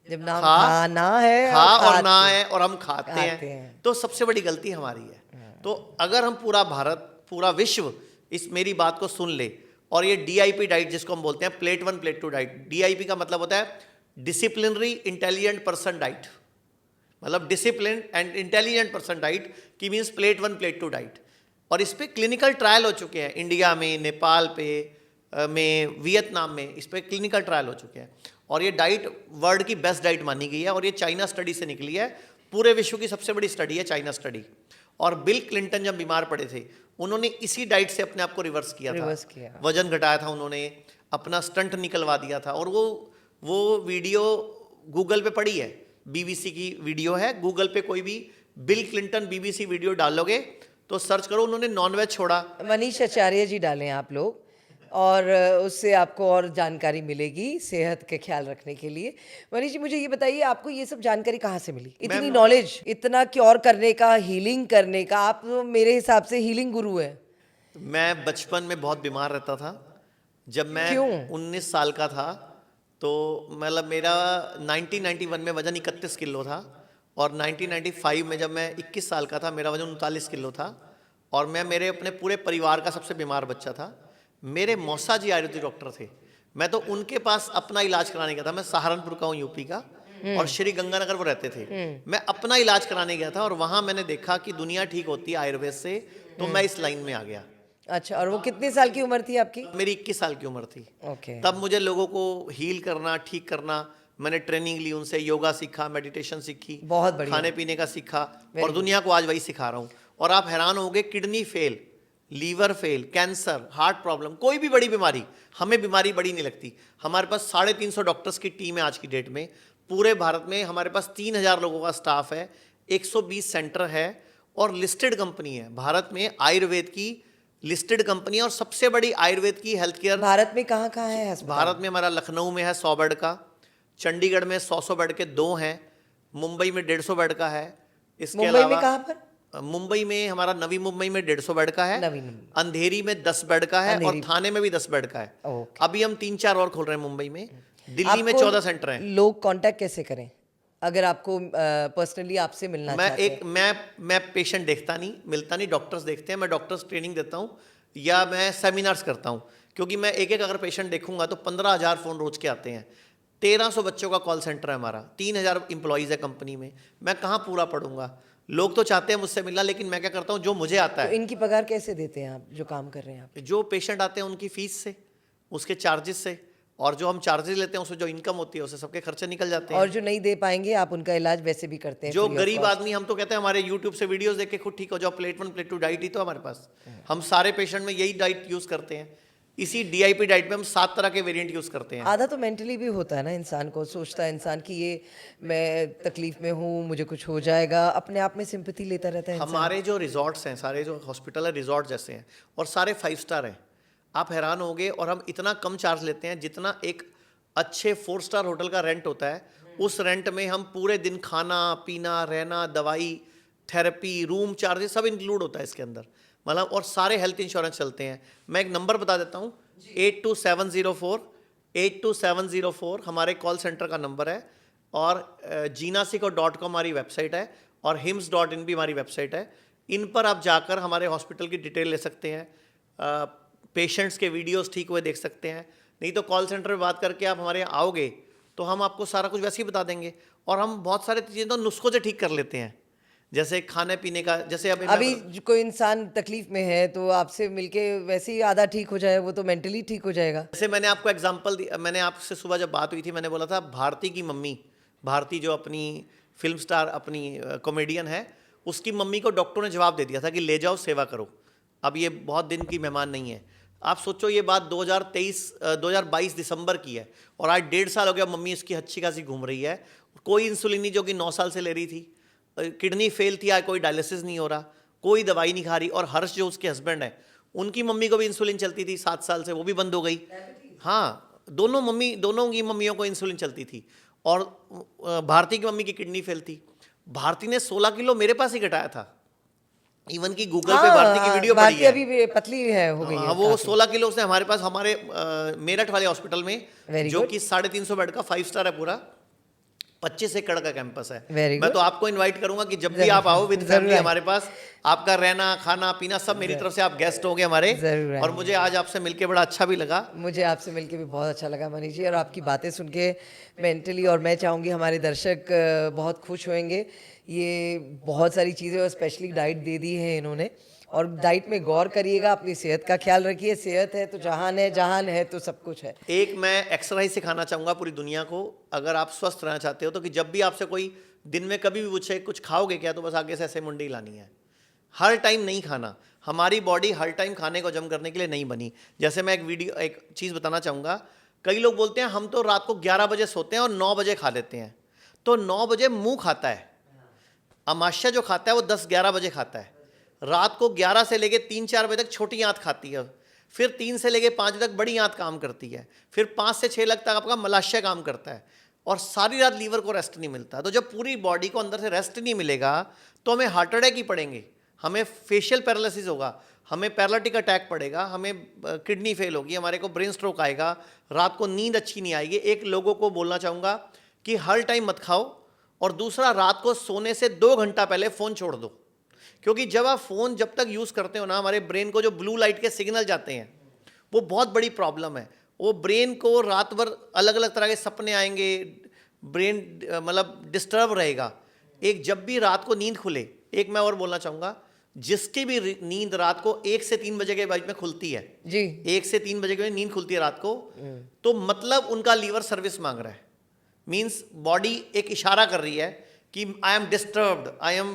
जब नाम खाना है, खा और ना है, और हम खाते हैं। तो सबसे बड़ी गलती हमारी है। तो अगर हम पूरा भारत, पूरा विश्व इस मेरी बात को सुन ले, और ये DIP डाइट जिसको हम बोलते हैं, प्लेट 1 प्लेट 2 डाइट, DIP का मतलब होता है डिसिप्लिनरी इंटेलिजेंट पर्सन डाइट, मतलब discipline and intelligent person diet की मीन्स प्लेट 1 प्लेट 2 डाइट। और इस पे क्लिनिकल ट्रायल हो चुके हैं, इंडिया में, नेपाल पे में, वियतनाम में, इस पे क्लिनिकल ट्रायल हो चुके हैं, और ये डाइट वर्ल्ड की बेस्ट डाइट मानी गई है, और ये चाइना स्टडी से निकली है। पूरे विश्व की सबसे बड़ी स्टडी है चाइना स्टडी। और बिल क्लिंटन जब बीमार पड़े थे, उन्होंने इसी डाइट से अपने आप को रिवर्स किया था, वजन घटाया था उन्होंने, अपना स्टंट निकलवा दिया था। और वो वीडियो गूगल पे पड़ी है, BBC की वीडियो है, गूगल पे कोई भी बिल क्लिंटन BBC वीडियो डालोगे तो सर्च करो, उन्होंने नॉनवेज छोड़ा। मनीष आचार्य जी डालें आप लोग, और उससे आपको और जानकारी मिलेगी सेहत के ख्याल रखने के लिए। मनीष जी, मुझे ये बताइए, आपको ये सब जानकारी कहाँ से मिली, इतनी नॉलेज, इतना क्योर करने का, हीलिंग करने का? आप तो मेरे हिसाब से हीलिंग गुरु है। मैं बचपन में बहुत बीमार रहता था। जब मैं 19 साल का था तो मतलब मेरा 1991 में वजन 31 किलो था, और 1995 में जब मैं 21 साल का था मेरा वजन 39 किलो था, और मैं मेरे अपने पूरे परिवार का सबसे बीमार बच्चा था। मेरे मौसा जी आयुर्वेदिक डॉक्टर थे, मैं तो उनके पास अपना इलाज कराने गया था। मैं सहारनपुर का हूँ, यूपी का, और श्री गंगानगर वो रहते थे। मैं अपना इलाज कराने गया था, और वहाँ मैंने देखा कि दुनिया ठीक होती है आयुर्वेद से, तो मैं इस लाइन में आ गया। अच्छा, और वो कितने साल की उम्र थी आपकी? मेरी 21 साल की उम्र थी। ओके। तब मुझे लोगों को हील करना, ठीक करना, मैंने ट्रेनिंग ली उनसे, योगा सीखा, मेडिटेशन सीखी, बहुत बढ़िया, खाने पीने का सीखा, और दुनिया को आज वही सिखा रहा हूँ। और आप हैरान होगे, kidney fail, liver fail, cancer, heart problem, कोई भी बड़ी बीमारी, हमें बीमारी बड़ी नहीं लगती। हमारे पास 350 डॉक्टर्स की टीम है आज की डेट में। पूरे भारत में हमारे पास 3000 लोगों का स्टाफ है, 120 सेंटर है, और लिस्टेड कंपनी है भारत में, आयुर्वेद की लिस्टेड कंपनी, और सबसे बड़ी आयुर्वेद की हेल्थ केयर। भारत में कहाँ कहाँ है अस्पताल? भारत में हमारा लखनऊ में है 100 बेड का, चंडीगढ़ में 100 बेड के 2 हैं, मुंबई में 150 बेड का है। इसके मुंबई में अलावा कहाँ पर? मुंबई में हमारा नवी मुंबई में 150 बेड का है, नवी मुंबई। अंधेरी में 10 बेड का है और अंधेरी। थाने में भी 10 बेड का है। ओके। अभी हम 3-4 और खोल रहे हैं मुंबई में। दिल्ली में आपको 14 सेंटर हैं। लोग कांटेक्ट कैसे करें अगर आपको पर्सनली आपसे मिलना मैं चाहते हैं? मैं पेशेंट देखता नहीं, मिलता नहीं, डॉक्टर्स देखते हैं। मैं डॉक्टर्स ट्रेनिंग देता हूँ या मैं सेमिनार्स करता हूँ, क्योंकि मैं एक एक अगर पेशेंट देखूंगा तो 15,000 फ़ोन रोज के आते हैं। 1300 बच्चों का कॉल सेंटर है हमारा, 3000 एम्प्लॉयज़ है कंपनी में। मैं कहाँ पूरा पढ़ूंगा? लोग तो चाहते हैं मुझसे मिलना, लेकिन मैं क्या करता हूँ, जो मुझे आता तो है। इनकी पगार कैसे देते हैं आप जो काम कर रहे हैं आप? जो पेशेंट आते हैं उनकी फीस से, उसके चार्जेस से, और जो हम चार्जेस लेते हैं उससे जो इनकम होती है उससे सबके खर्चे निकल जाते हैं। और जो नहीं दे पाएंगे आप उनका इलाज वैसे भी करते हैं जो free of गरीब cost? आदमी, हम तो कहते हैं हमारे यूट्यूब से वीडियोस देख के खुद ठीक हो जाओ, प्लेट 1 प्लेट 2 डाइट ही तो हमारे पास। हम सारे पेशेंट में यही डाइट यूज करते हैं। इसी DIP डाइट में हम 7 तरह के वेरिएंट यूज करते हैं। आधा तो मेंटली भी होता है ना, इंसान को सोचता है इंसान कि ये मैं तकलीफ में हूँ, मुझे कुछ हो जाएगा, अपने आप में सिंपैथी लेता रहता है इंसान। हमारे जो रिजॉर्ट्स हैं, सारे जो हॉस्पिटल है रिजॉर्ट जैसे हैं, और सारे 5 स्टार हैं। आप हैरान होगे, और हम इतना कम चार्ज लेते हैं जितना एक अच्छे 4 स्टार होटल का रेंट होता है। उस रेंट में हम पूरे दिन खाना पीना, रहना, दवाई, थेरेपी, रूम चार्जेस सब इंक्लूड होता है इसके अंदर, मतलब। और सारे हेल्थ इंश्योरेंस चलते हैं। मैं एक नंबर बता देता हूँ, 8270482704 हमारे कॉल सेंटर का नंबर है, और jinasico.com हमारी वेबसाइट है, और hims.in भी हमारी वेबसाइट है। इन पर आप जाकर हमारे हॉस्पिटल की डिटेल ले सकते हैं, पेशेंट्स के वीडियोस ठीक हुए देख सकते हैं। नहीं तो कॉल सेंटर में बात करके आप हमारे यहाँ आओगे तो हम आपको सारा कुछ वैसे ही बता देंगे। और हम बहुत सारे चीज़ें तो नुस्खों से ठीक कर लेते हैं, जैसे खाने पीने का। जैसे अभी कोई इंसान तकलीफ में है तो आपसे मिलके वैसे ही आधा ठीक हो जाए, वो तो मेंटली ठीक हो जाएगा। जैसे मैंने आपको एग्जांपल दिया, मैंने आपसे सुबह जब बात हुई थी मैंने बोला था भारती की मम्मी, भारती जो अपनी फिल्म स्टार, अपनी कॉमेडियन है, उसकी मम्मी को डॉक्टर ने जवाब दे दिया था कि ले जाओ सेवा करो, अब ये बहुत दिन की मेहमान नहीं है। आप सोचो, ये बात 2022 दिसंबर की है, और आज 1.5 साल हो गया मम्मी इसकी अच्छी खासी घूम रही है। कोई इंसुलिन नहीं, जो कि 9 साल से ले रही थी। किडनी फेल थी, आज कोई डायलिसिस नहीं हो रहा, कोई दवाई नहीं खा रही। और हर्ष जो उसके हस्बैंड है, उनकी मम्मी को भी इंसुलिन चलती थी 7 साल से, वो भी बंद हो गई। हाँ, दोनों की मम्मियों को इंसुलिन चलती थी। और भारती की मम्मी की किडनी फेल थी। भारती ने 16 किलो मेरे पास ही घटाया था। इवन की गूगल पे भारती की वीडियो पड़ी भारती है। अभी भी पतली है, हो गई है हाँ, वो काफी। 16 किलो उसने हमारे पास, हमारे मेरठ वाले हॉस्पिटल में, Very जो good. कि 350 बेड का 5 स्टार है पूरा, 25 एकड़ का कैंपस है। Very मैं good. तो आपको इनवाइट करूंगा कि जब भी जरूर, आप आओ विद जरूर फैमिली आएं। हमारे पास, आपका रहना खाना पीना सब मेरी तरफ से, आप गेस्ट होंगे हमारे। जरूर और आएंगे। मुझे आज आपसे मिलके बड़ा अच्छा भी लगा। मुझे आपसे मिलके भी बहुत अच्छा लगा मनीष जी, और आपकी बातें सुन के मेंटली, और मैं चाहूँगी हमारे दर्शक बहुत खुश होंगे। ये बहुत सारी चीज़ें और स्पेशली डाइट दे दी है इन्होंने, और डाइट में गौर करिएगा, अपनी सेहत का ख्याल रखिए। सेहत है तो जहान है, जहान है तो सब कुछ है। एक मैं एक्सरसाइज सिखाना चाहूँगा पूरी दुनिया को, अगर आप स्वस्थ रहना चाहते हो तो, कि जब भी आपसे कोई दिन में कभी भी पूछे कुछ खाओगे क्या, तो बस आगे से ऐसे मुंडी लानी है। हर टाइम नहीं खाना, हमारी बॉडी हर टाइम खाने को जम करने के लिए नहीं बनी। जैसे मैं एक चीज़ बताना चाहूँगा, कई लोग बोलते हैं हम तो रात को 11 बजे सोते हैं और 9 बजे खा लेते हैं। तो 9 बजे मुंह खाता है, अमाशय जो खाता है वो 10-11 बजे खाता है। रात को 11 से लेके 3-4 बजे तक छोटी आंत खाती है, फिर 3 से लेके 5 बजे तक बड़ी आंत काम करती है, फिर 5 से 6 तक आपका मलाशय काम करता है, और सारी रात लीवर को रेस्ट नहीं मिलता। तो जब पूरी बॉडी को अंदर से रेस्ट नहीं मिलेगा तो हमें हार्ट अटैक ही पड़ेंगे, हमें फेशियल पैरालिसिस होगा, हमें पैरालिटिक अटैक पड़ेगा, हमें किडनी फेल होगी, हमारे को ब्रेन स्ट्रोक आएगा, रात को नींद अच्छी नहीं आएगी। एक लोगों को बोलना चाहूँगा कि हर टाइम मत खाओ, और दूसरा, रात को सोने से 2 घंटा पहले फ़ोन छोड़ दो। क्योंकि जब आप फ़ोन जब तक यूज़ करते हो ना, हमारे ब्रेन को जो ब्लू लाइट के सिग्नल जाते हैं, वो बहुत बड़ी प्रॉब्लम है। वो ब्रेन को रात भर अलग अलग तरह के सपने आएंगे, ब्रेन मतलब डिस्टर्ब रहेगा। एक जब भी रात को नींद खुले, एक मैं और बोलना चाहूँगा, जिसकी भी नींद रात को 1 से 3 बजे के बीच में खुलती है जी, 1 से 3 बजे के बीच नींद खुलती है रात को, तो मतलब उनका लीवर सर्विस मांग रहा है। मीन्स बॉडी एक इशारा कर रही है कि I am disturbed, I am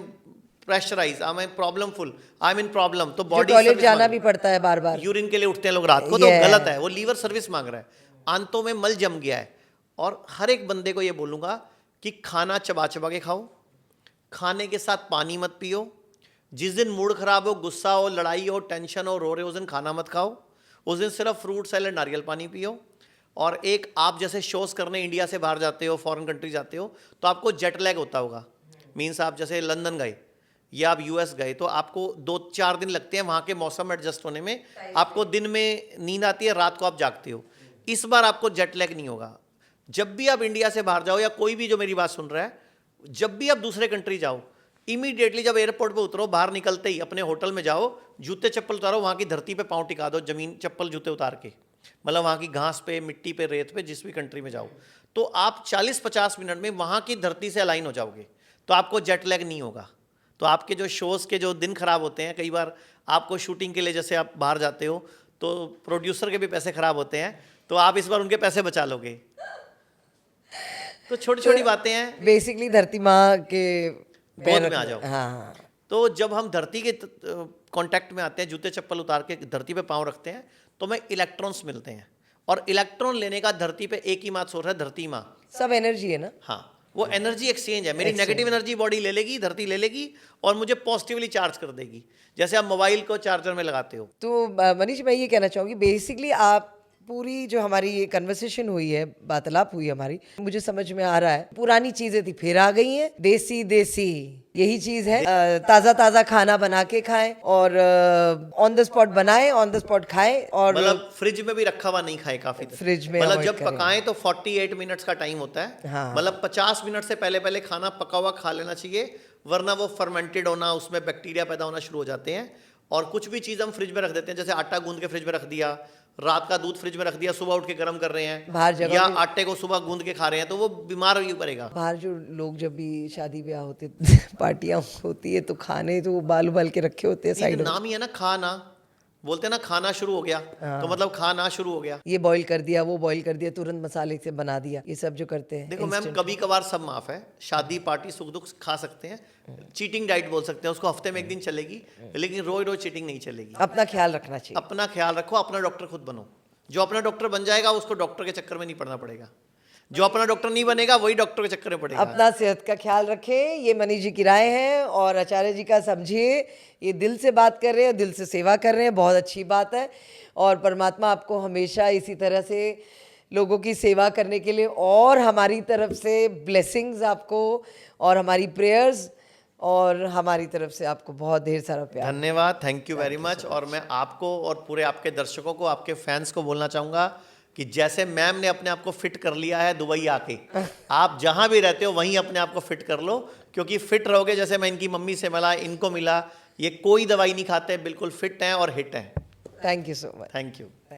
pressurise, I am problemful, I am in problem. तो बॉडी टॉयलेट जाना भी पड़ता है बार बार, यूरिन के लिए उठते हैं लोग रात को, तो गलत है, वो लीवर सर्विस मांग रहा है, आंतों में मल जम गया है। और हर एक बंदे को ये बोलूँगा कि खाना चबा चबा के खाओ, खाने के साथ पानी मत पियो। जिस दिन मूड खराब हो, गुस्सा हो, लड़ाई हो, टेंशन हो, रो रहे हो, उस दिन खाना मत खाओ। उस दिन सिर्फ फ्रूट सैलेड नारियल पानी पियो। और एक आप जैसे शोज करने इंडिया से बाहर जाते हो, फॉरेन कंट्री जाते हो, तो आपको जेट लैग होता होगा। मीन्स आप जैसे लंदन गए या आप यूएस गए तो आपको 2-4 दिन लगते हैं वहाँ के मौसम एडजस्ट होने में। आपको दिन में नींद आती है, रात को आप जागते हो। इस बार आपको जेट लैग नहीं होगा। जब भी आप इंडिया से बाहर जाओ, या कोई भी जो मेरी बात सुन रहा है, जब भी आप दूसरे कंट्री जाओ, इमीडिएटली जब एयरपोर्ट पे उतरो, बाहर निकलते ही अपने होटल में जाओ, जूते चप्पल उतारो, वहाँ की धरती पे पाँव टिका दो, जमीन चप्पल जूते उतार के, मतलब वहाँ की घास पे, मिट्टी पे, रेत पे, जिस भी कंट्री में जाओ, तो आप 40-50 मिनट में वहाँ की धरती से अलाइन हो जाओगे, तो आपको जेट लैग नहीं होगा। तो आपके जो शोज़ के जो दिन खराब होते हैं, कई बार आपको शूटिंग के लिए जैसे आप बाहर जाते हो तो प्रोड्यूसर के भी पैसे खराब होते हैं, तो आप इस बार उनके पैसे बचा लोगे। तो छोटी छोटी बातें हैं, बेसिकली धरती माँ के गोद में आ जाओ। हाँ, तो जब हम धरती के कांटेक्ट में आते हैं, जूते चप्पल उतार के धरती पे पाँव रखते हैं, तो हमें इलेक्ट्रॉन्स मिलते हैं, और इलेक्ट्रॉन लेने का धरती पे एक ही माँ सोच रहा है, धरती माँ। सब एनर्जी है ना। हाँ, वो एनर्जी एक्सचेंज है। मेरी नेगेटिव एनर्जी बॉडी ले लेगी, धरती ले लेगी, और मुझे पॉजिटिवली चार्ज कर देगी, जैसे आप मोबाइल को चार्जर में लगाते हो। तो मनीष, मैं ये कहना चाहूँगी, बेसिकली आप पूरी जो हमारी ये कन्वर्सेशन हुई है, वार्तालाप हुई हमारी, मुझे समझ में आ रहा है पुरानी चीजें थी फिर आ गई हैं, देसी देसी यही चीज है। ताज़ा ताज़ा खाना बना के खाएं, और ऑन द स्पॉट बनाएं, ऑन द स्पॉट खाएं, और मतलब फ्रिज में भी रखा हुआ नहीं खाए काफी देर। फ्रिज में मतलब avoid जब करें। पकाएं तो 48 मिनट्स का टाइम होता है। हाँ। मतलब 50 मिनट से पहले पहले खाना पका हुआ खा लेना चाहिए, वरना वो फर्मेंटेड होना, उसमें बैक्टीरिया पैदा होना शुरू हो जाते हैं। और कुछ भी चीज़ हम फ्रिज में रख देते हैं, जैसे आटा गूंद के फ्रिज में रख दिया, रात का दूध फ्रिज में रख दिया, सुबह उठ के गर्म कर रहे हैं, बाहर जगह या पे- आटे को सुबह गूंद के खा रहे हैं, तो वो बीमार ही पड़ेगा। बाहर जो लोग जब भी शादी ब्याह होते पार्टियां होती है, तो खाने तो उबाल उबाल के रखे होते हैं नहीं, साइड तो में। नाम ही है ना, खाना। बोलते हैं ना, खाना शुरू हो गया, तो मतलब खाना शुरू हो गया। ये बॉईल कर दिया, वो बॉईल कर दिया, तुरंत मसाले से बना दिया, ये सब जो करते हैं। देखो मैम, कभी कभार सब माफ है, शादी पार्टी सुख दुख खा सकते हैं, चीटिंग डाइट बोल सकते हैं उसको, हफ्ते में एक दिन चलेगी, लेकिन रोज रोज चीटिंग नहीं चलेगी। अपना ख्याल रखना चाहिए। अपना ख्याल रखो, अपना डॉक्टर खुद बनो। जो अपना डॉक्टर बन जाएगा उसको डॉक्टर के चक्कर में नहीं पड़ना पड़ेगा, जो अपना डॉक्टर नहीं बनेगा वही डॉक्टर के चक्कर में पड़ेगा। अपना सेहत का ख्याल रखें, ये मनीष जी की राय है, और आचार्य जी का समझिए, ये दिल से बात कर रहे हैं, दिल से सेवा कर रहे हैं, बहुत अच्छी बात है। और परमात्मा आपको हमेशा इसी तरह से लोगों की सेवा करने के लिए, और हमारी तरफ से ब्लेसिंग्स आपको, और हमारी प्रेयर्स, और हमारी तरफ से आपको बहुत ढेर सारा प्यार। धन्यवाद, थैंक यू वेरी मच। और मैं आपको और पूरे आपके दर्शकों को, आपके फैंस को बोलना चाहूँगा कि जैसे मैम ने अपने आप को फिट कर लिया है दुबई आके, आप जहाँ भी रहते हो वहीं अपने आप को फिट कर लो, क्योंकि फिट रहोगे। जैसे मैं इनकी मम्मी से मिला, इनको मिला, ये कोई दवाई नहीं खाते, बिल्कुल फिट हैं और हिट हैं। Thank you so much. Thank you.